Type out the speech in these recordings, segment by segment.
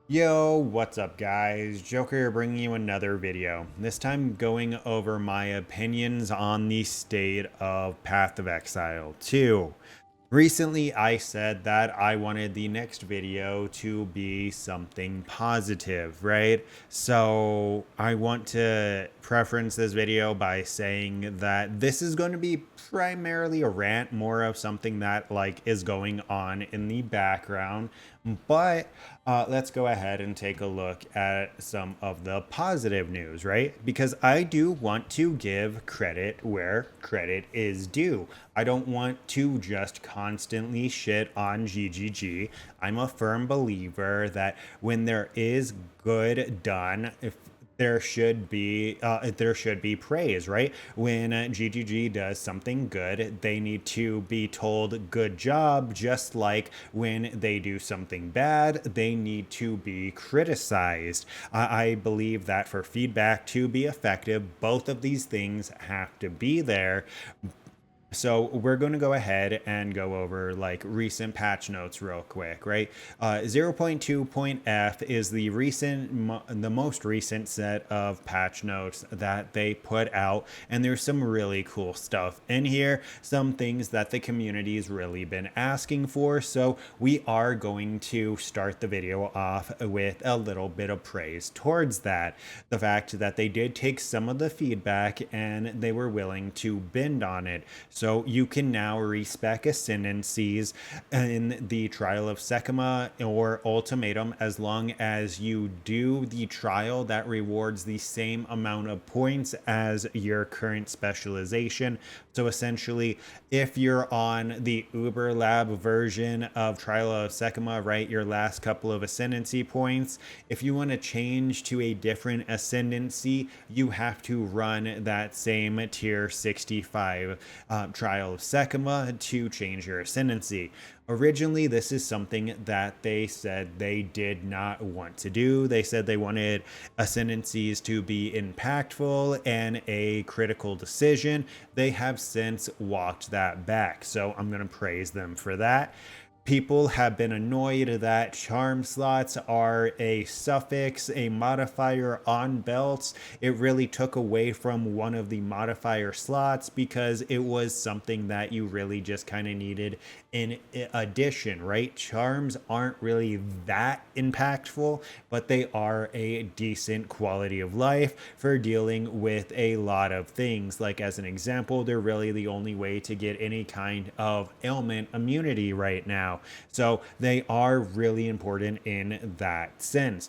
Yo, what's up guys? Joker here bringing you another video. This time going over my opinions on the state of Path of Exile 2. Recently, I said that I wanted the next video to be something positive, right? So I want to preference this video by saying that this is going to be primarily a rant, more of something that is going on in the background. But let's go ahead and take a look at some of the positive news, right? Because I do want to give credit where credit is due. I don't want to just constantly shit on GGG. I'm a firm believer that when there is good done, if there should be praise, right? When GGG does something good, they need to be told good job, just like when they do something bad, they need to be criticized. I believe that for feedback to be effective, both of these things have to be there. So we're going to go ahead and go over recent patch notes real quick, right? 0.2.f is the most recent set of patch notes that they put out, and there's some really cool stuff in here, some things that the community's really been asking for. So we are going to start the video off with a little bit of praise towards that. The fact that they did take some of the feedback and they were willing to bend on it. So you can now respec ascendancies in the Trial of Sekima or Ultimatum as long as you do the trial that rewards the same amount of points as your current specialization. So essentially, if you're on the Uber Lab version of Trial of Sekima, right, your last couple of ascendancy points, if you want to change to a different ascendancy, you have to run that same tier 65 Trial of Sekima to change your ascendancy. Originally, this is something that they said they did not want to do. They said they wanted ascendancies to be impactful and a critical decision. They have since walked that back, so I'm going to praise them for that. People have been annoyed that charm slots are a suffix, a modifier on belts. It really took away from one of the modifier slots because it was something that you really just kind of needed in addition, right? Charms aren't really that impactful, but they are a decent quality of life for dealing with a lot of things. Like, as an example, they're really the only way to get any kind of ailment immunity right now. So they are really important in that sense.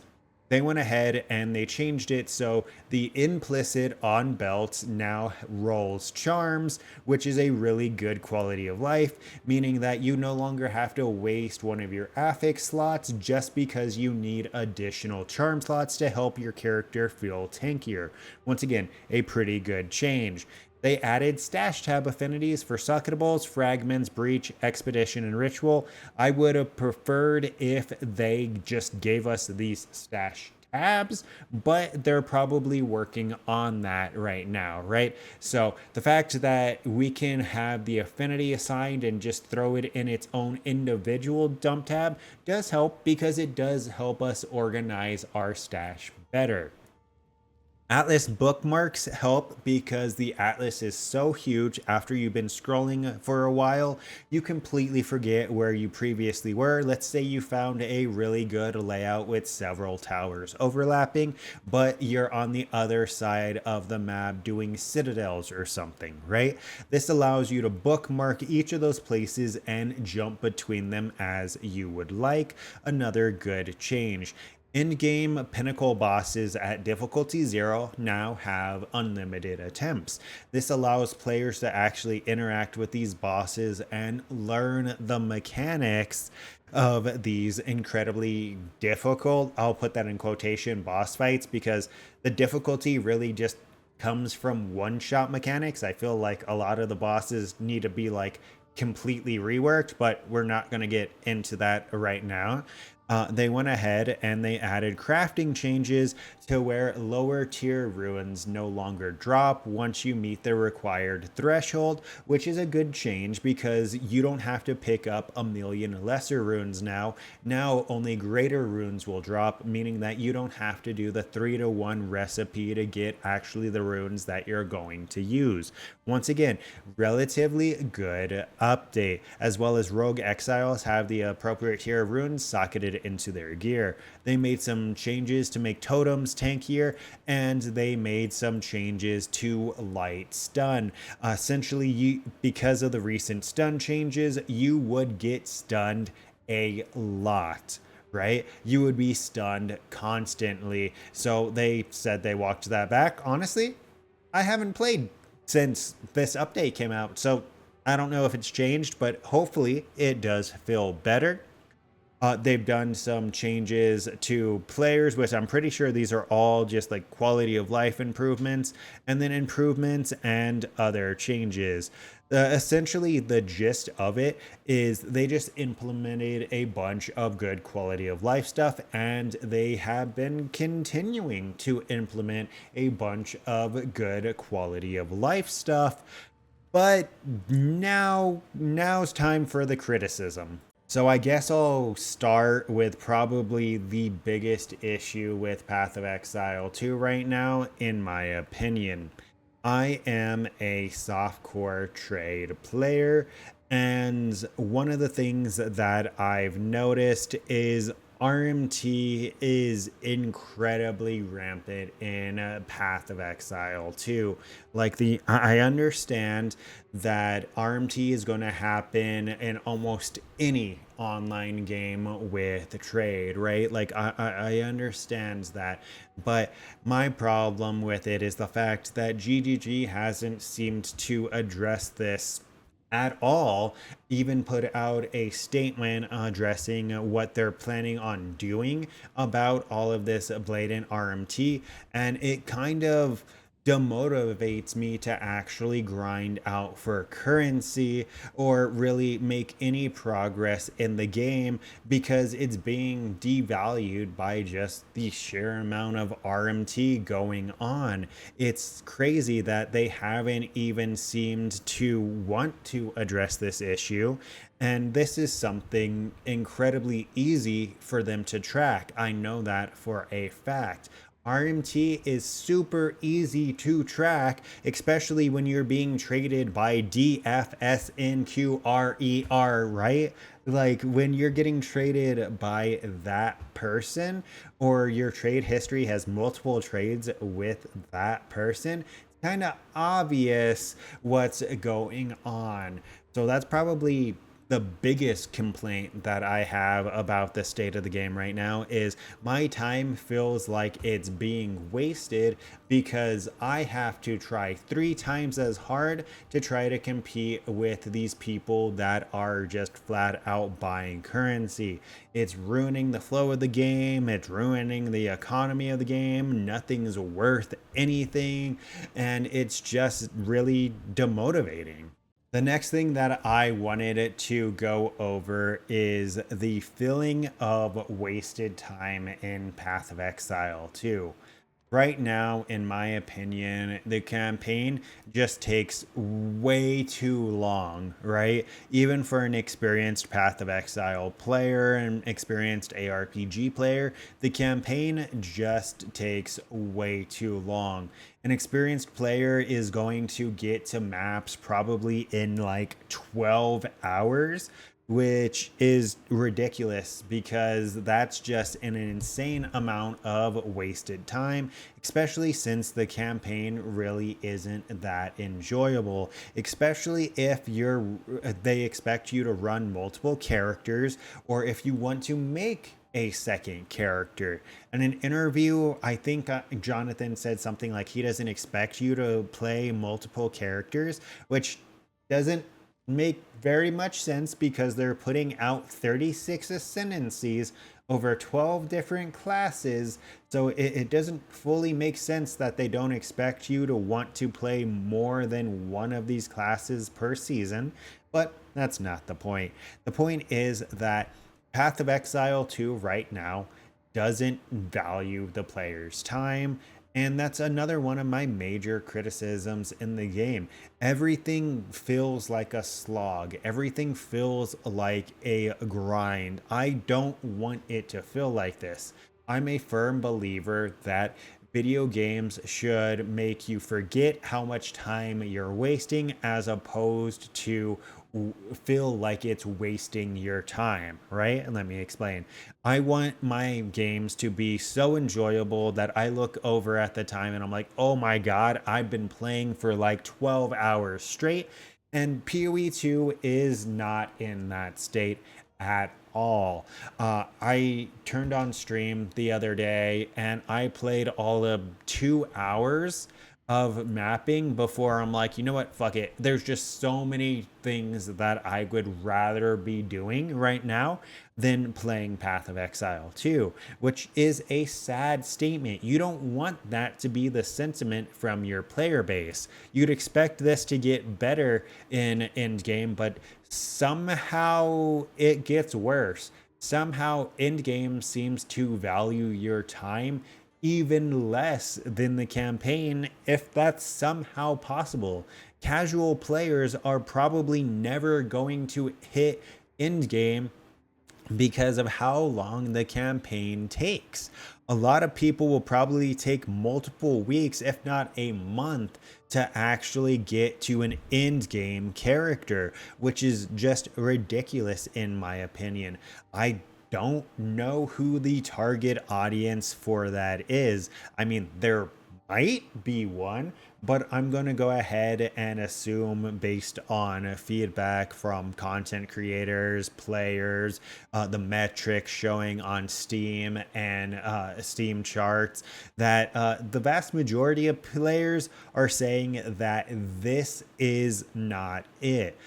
They went ahead and they changed it so the implicit on belts now rolls charms, which is a really good quality of life, meaning that you no longer have to waste one of your affix slots just because you need additional charm slots to help your character feel tankier. Once again, a pretty good change. They added stash tab affinities for Suckables, Fragments, Breach, Expedition, and Ritual. I would have preferred if they just gave us these stash tabs, but they're probably working on that right now, right? So the fact that we can have the affinity assigned and just throw it in its own individual dump tab does help because it does help us organize our stash better. Atlas bookmarks help because the atlas is so huge after you've been scrolling for a while, you completely forget where you previously were. Let's say you found a really good layout with several towers overlapping, but you're on the other side of the map doing citadels or something, right? This allows you to bookmark each of those places and jump between them as you would like. Another good change. Endgame pinnacle bosses at difficulty 0 now have unlimited attempts. This allows players to actually interact with these bosses and learn the mechanics of these incredibly difficult, I'll put that in quotation, boss fights, because the difficulty really just comes from one-shot mechanics. I feel like a lot of the bosses need to be completely reworked, but we're not going to get into that right now. They went ahead and they added crafting changes to where lower tier runes no longer drop once you meet the required threshold, which is a good change because you don't have to pick up a million lesser runes now. Now only greater runes will drop, meaning that you don't have to do the 3-to-1 recipe to get actually the runes that you're going to use. Once again, relatively good update, as well as rogue exiles have the appropriate tier of runes socketed into their gear. They made some changes to make totems tankier, and they made some changes to light stun. Essentially, because of the recent stun changes, you would get stunned a lot, right? You would be stunned constantly. So they said they walked that back. Honestly, I haven't played since this update came out, so I don't know if it's changed, but hopefully it does feel better. They've done some changes to players, which I'm pretty sure these are all just like quality of life improvements, and then improvements and other changes. Essentially, the gist of it is they just implemented a bunch of good quality of life stuff, and they have been continuing to implement a bunch of good quality of life stuff. But now's time for the criticism. So I guess I'll start with probably the biggest issue with Path of Exile 2 right now, in my opinion. I am a softcore trade player, and one of the things that I've noticed is RMT is incredibly rampant in Path of Exile 2. I understand that RMT is going to happen in almost any online game with trade, right? I understand that, but my problem with it is the fact that GGG hasn't seemed to address this at all, even put out a statement addressing what they're planning on doing about all of this blatant RMT, and it kind of demotivates me to actually grind out for currency or really make any progress in the game because it's being devalued by just the sheer amount of RMT going on. It's crazy that they haven't even seemed to want to address this issue. And this is something incredibly easy for them to track. I know that for a fact. RMT is super easy to track, especially when you're being traded by DFSNQRER, right? Like when you're getting traded by that person, or your trade history has multiple trades with that person, it's kind of obvious what's going on. So that's probably the biggest complaint that I have about the state of the game right now is my time feels like it's being wasted because I have to try 3 times as hard to try to compete with these people that are just flat out buying currency. It's ruining the flow of the game, it's ruining the economy of the game, nothing's worth anything, and it's just really demotivating. The next thing that I wanted to go over is the feeling of wasted time in Path of Exile 2. Right now, in my opinion, the campaign just takes way too long, right? Even for an experienced Path of Exile player and experienced ARPG player, the campaign just takes way too long. An experienced player is going to get to maps probably in like 12 hours, which is ridiculous because that's an insane amount of wasted time, especially since the campaign really isn't that enjoyable, especially if they expect you to run multiple characters or if you want to make a second character. In an interview, I think Jonathan said something like he doesn't expect you to play multiple characters, which doesn't make very much sense because they're putting out 36 ascendancies over 12 different classes. So it doesn't fully make sense that they don't expect you to want to play more than one of these classes per season. But that's not the point. The point is that Path of Exile 2 right now doesn't value the player's time. And that's another one of my major criticisms in the game. Everything feels like a slog. Everything feels like a grind. I don't want it to feel like this. I'm a firm believer that video games should make you forget how much time you're wasting as opposed to feel like it's wasting your time, right? And let me explain. I want my games to be so enjoyable that I look over at the time and I'm like, oh my God, I've been playing for like 12 hours straight. And PoE 2 is not in that state at all. I turned on stream the other day and I played all of 2 hours of mapping before I'm like, you know what, fuck it. There's just so many things that I would rather be doing right now than playing Path of Exile 2, which is a sad statement. You don't want that to be the sentiment from your player base. You'd expect this to get better in endgame, but somehow it gets worse. Somehow endgame seems to value your time even less than the campaign, if that's somehow possible. Casual players are probably never going to hit endgame because of how long the campaign takes. A lot of people will probably take multiple weeks, if not a month, to actually get to an end game character, which is just ridiculous in my opinion. I don't know who the target audience for that is. I mean, there might be one, but I'm going to go ahead and assume based on feedback from content creators, players, the metrics showing on Steam and Steam charts, that the vast majority of players are saying that this is not it.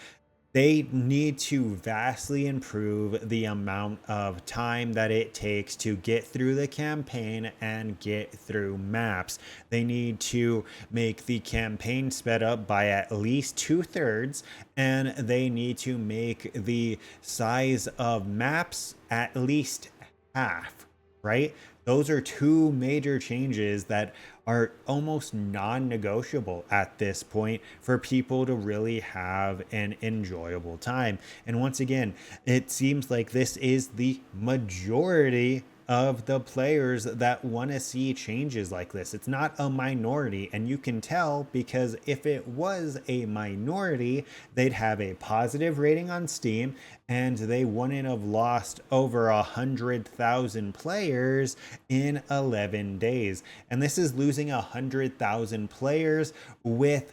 They need to vastly improve the amount of time that it takes to get through the campaign and get through maps. They need to make the campaign sped up by at least 2/3, and they need to make the size of maps at least half, right? Those are two major changes that are almost non-negotiable at this point for people to really have an enjoyable time. And once again, it seems like this is the majority of the players that want to see changes like this. It's not a minority, and you can tell because if it was a minority, they'd have a positive rating on Steam and they wouldn't have lost over 100,000 players in 11 days. And this is losing 100,000 players with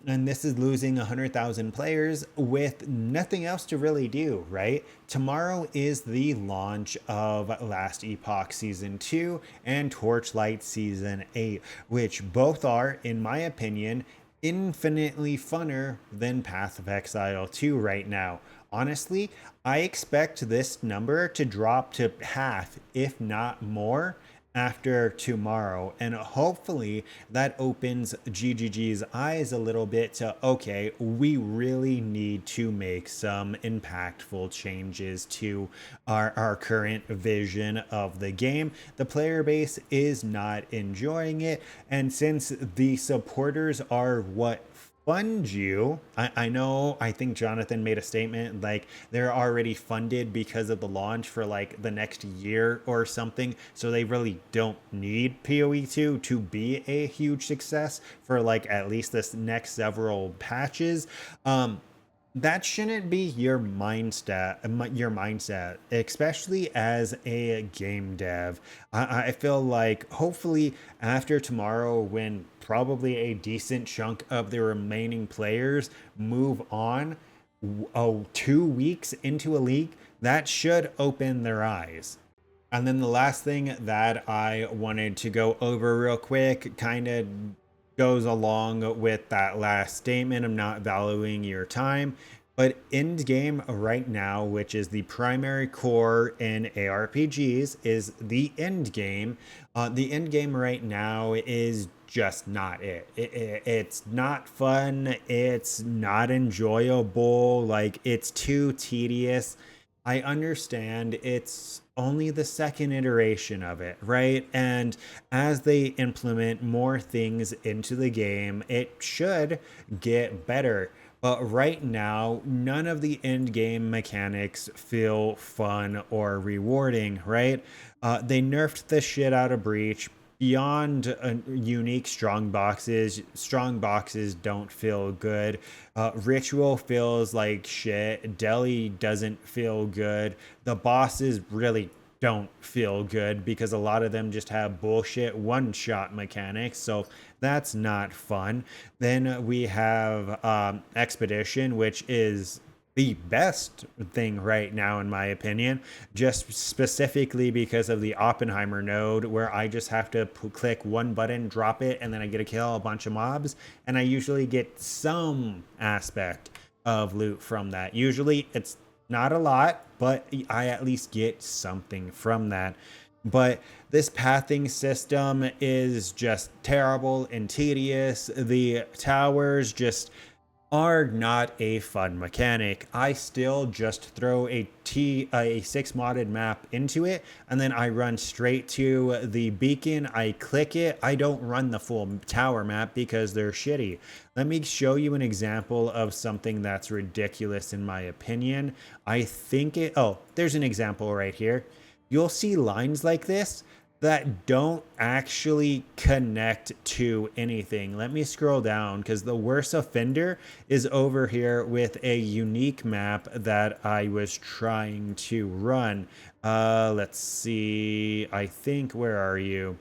and this is losing 100,000 players with nothing else to really do, right? Tomorrow is the launch of Last Epoch Season 2 and Torchlight Season 8, which both are, in my opinion, infinitely funner than Path of Exile 2 right now. Honestly, I expect this number to drop to half, if not more, after tomorrow, and hopefully that opens GGG's eyes a little bit to, okay, we really need to make some impactful changes to our current vision of the game. The player base is not enjoying it, and since the supporters are what fund you, I know, I think Jonathan made a statement like they're already funded because of the launch for like the next year or something, so they really don't need PoE 2 to be a huge success for like at least this next several patches. That shouldn't be your mindset, especially as a game dev. I feel like hopefully after tomorrow, when probably a decent chunk of the remaining players move on 2 weeks into a league, that should open their eyes. And then the last thing that I wanted to go over real quick kind of goes along with that last statement of not valuing your time. But end game right now, which is the primary core in ARPGs, is the end game. The end game right now is just not it's not fun. It's not enjoyable. Like, it's too tedious. I understand it's only the second iteration of it, right? And as they implement more things into the game, it should get better. But right now, none of the end game mechanics feel fun or rewarding, right? They nerfed the shit out of Breach. Beyond unique strong boxes don't feel good. Ritual feels like shit. Deli doesn't feel good. The bosses really don't feel good because a lot of them just have bullshit one shot mechanics. So that's not fun. Then we have Expedition, which is the best thing right now, in my opinion, just specifically because of the Oppenheimer node, where I just have to click one button, drop it, and then I get to kill a bunch of mobs. And I usually get some aspect of loot from that. Usually it's not a lot, but I at least get something from that. But this pathing system is just terrible and tedious. The towers just are not a fun mechanic. I still just throw a 6 modded map into it, and then I run straight to the beacon. I click it. I don't run the full tower map because they're shitty. Let me show you an example of something that's ridiculous in my opinion. I think it oh, there's an example right here. You'll see lines like this that don't actually connect to anything. Let me scroll down because the worst offender is over here with a unique map that I was trying to run. Let's see. I think, where are you?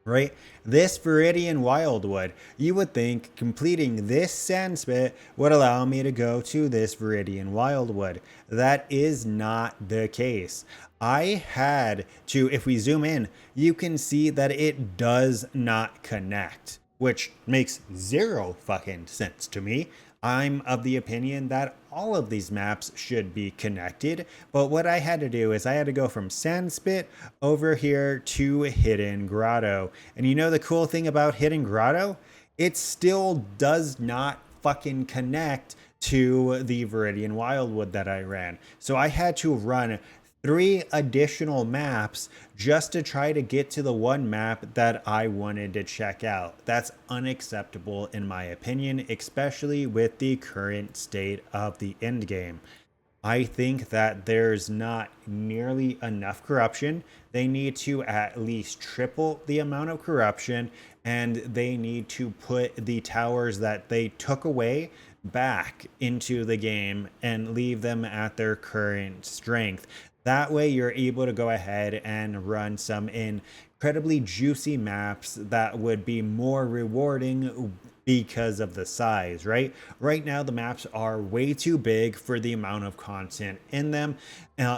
Right? This Viridian Wildwood. You would think completing this sandspit would allow me to go to this Viridian Wildwood. That is not the case. I had to, if we zoom in, you can see that it does not connect, which makes zero fucking sense to me. I'm of the opinion that all of these maps should be connected, but what I had to do is I had to go from Sandspit over here to Hidden Grotto. And you know the cool thing about Hidden Grotto? It still does not fucking connect to the Viridian Wildwood that I ran. So I had to run 3 additional maps just to try to get to the one map that I wanted to check out. That's unacceptable in my opinion, especially with the current state of the end game. I think that there's not nearly enough corruption. They need to at least triple the amount of corruption, and they need to put the towers that they took away back into the game and leave them at their current strength. That way, you're able to go ahead and run some incredibly juicy maps that would be more rewarding because of the size, right? Right now, the maps are way too big for the amount of content in them.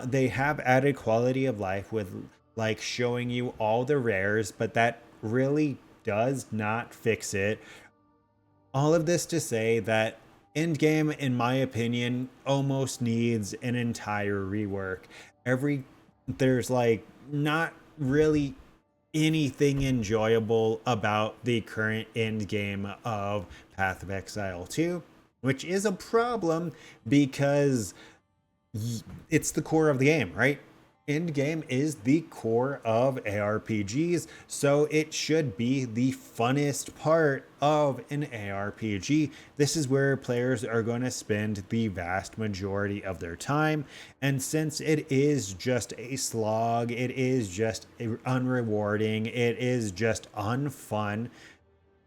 They have added quality of life with like showing you all the rares, but that really does not fix it. All of this to say that Endgame, in my opinion, almost needs an entire rework. Every There's like not really anything enjoyable about the current end game of Path of Exile 2, which is a problem because it's the core of the game, right? End game is the core of ARPGs, so it should be the funnest part of an ARPG. This is where players are going to spend the vast majority of their time, and since it is just a slog, it is just unrewarding, it is just unfun,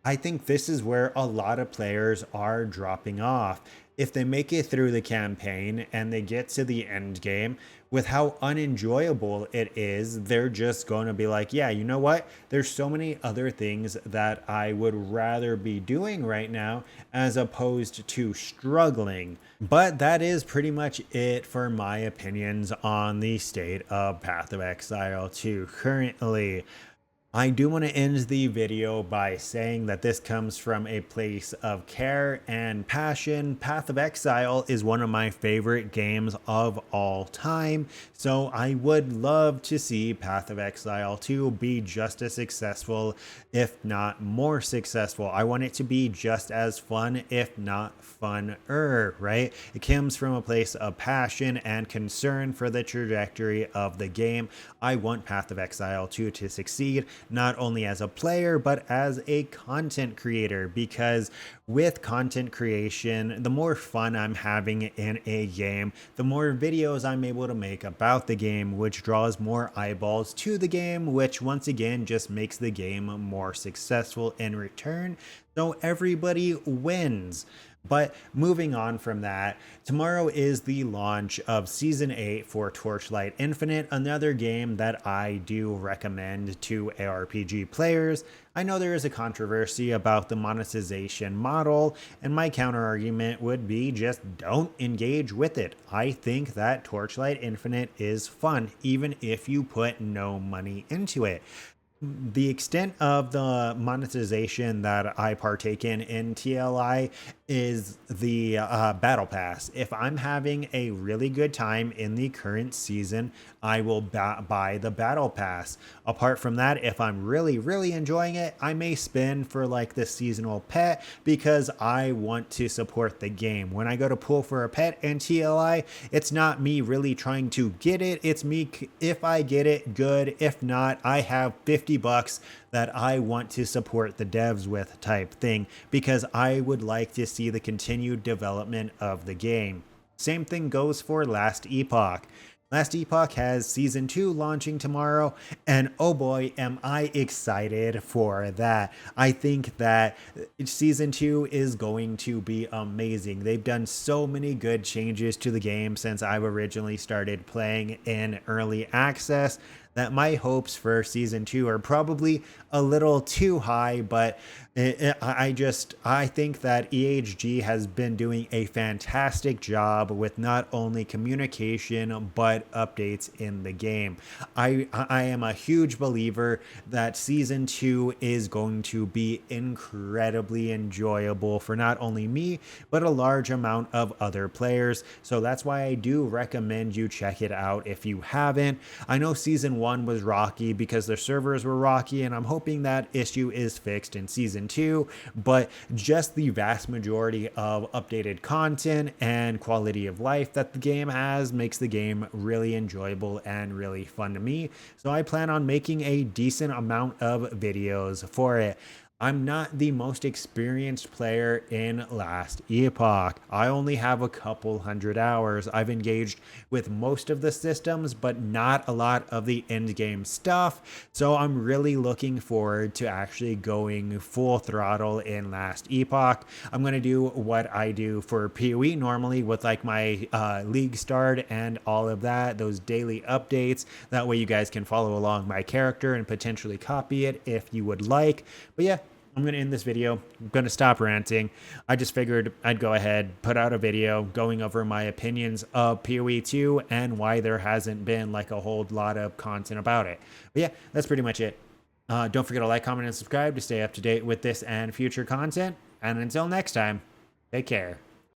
I think this is where a lot of players are dropping off. If they make it through the campaign and they get to the end game, with how unenjoyable it is, they're just going to be like, yeah, you know what? There's so many other things that I would rather be doing right now as opposed to struggling. But that is pretty much it for my opinions on the state of Path of Exile 2 currently. I do want to end the video by saying that this comes from a place of care and passion. Path of Exile is one of my favorite games of all time, so I would love to see Path of Exile 2 be just as successful, if not more successful. I want it to be just as fun, if not funner, right? It comes from a place of passion and concern for the trajectory of the game. I want Path of Exile 2 to succeed, not only as a player, but as a content creator, because with content creation, the more fun I'm having in a game, the more videos I'm able to make about the game, which draws more eyeballs to the game, which once again just makes the game more successful in return. So everybody wins. But moving on from that, tomorrow is the launch of Season 8 for Torchlight Infinite, another game that I do recommend to ARPG players. I know there is a controversy about the monetization model, and my counterargument would be just don't engage with it. I think that Torchlight Infinite is fun, even if you put no money into it. The extent of the monetization that I partake in TLI is the battle pass. If I'm having a really good time in the current season, I will buy the battle pass. Apart from that, if I'm really enjoying it, I may spend for like the seasonal pet because I want to support the game. When I go to pull for a pet in TLI, it's not me really trying to get it. It's me, if I get it, good. If not, I have $50 that I want to support the devs with type thing, because I would like to see the continued development of the game. Same thing goes for Last Epoch. Last Epoch has Season 2 launching tomorrow, and oh boy, am I excited for that. I think that Season 2 is going to be amazing. They've done so many good changes to the game since I've originally started playing in early access that my hopes for Season 2 are probably a little too high, but I think that EHG has been doing a fantastic job with not only communication but updates in the game. I am a huge believer that Season 2 is going to be incredibly enjoyable for not only me but a large amount of other players. So that's why I do recommend you check it out if you haven't. I know Season 1 was rocky because their servers were rocky, and I'm hoping that issue is fixed in Season 2, but just the vast majority of updated content and quality of life that the game has makes the game really enjoyable and really fun to me. So I plan on making a decent amount of videos for it. I'm not the most experienced player in Last Epoch. I only have a couple hundred hours. I've engaged with most of the systems, but not a lot of the endgame stuff. So I'm really looking forward to actually going full throttle in Last Epoch. I'm going to do what I do for PoE normally with like my league start and all of that, those daily updates. That way you guys can follow along my character and potentially copy it if you would like. But yeah, I'm going to end this video. I'm going to stop ranting. I just figured I'd go ahead, put out a video going over my opinions of PoE 2 and why there hasn't been like a whole lot of content about it. But yeah, that's pretty much it. Don't forget to like, comment, and subscribe to stay up to date with this and future content. And until next time, take care.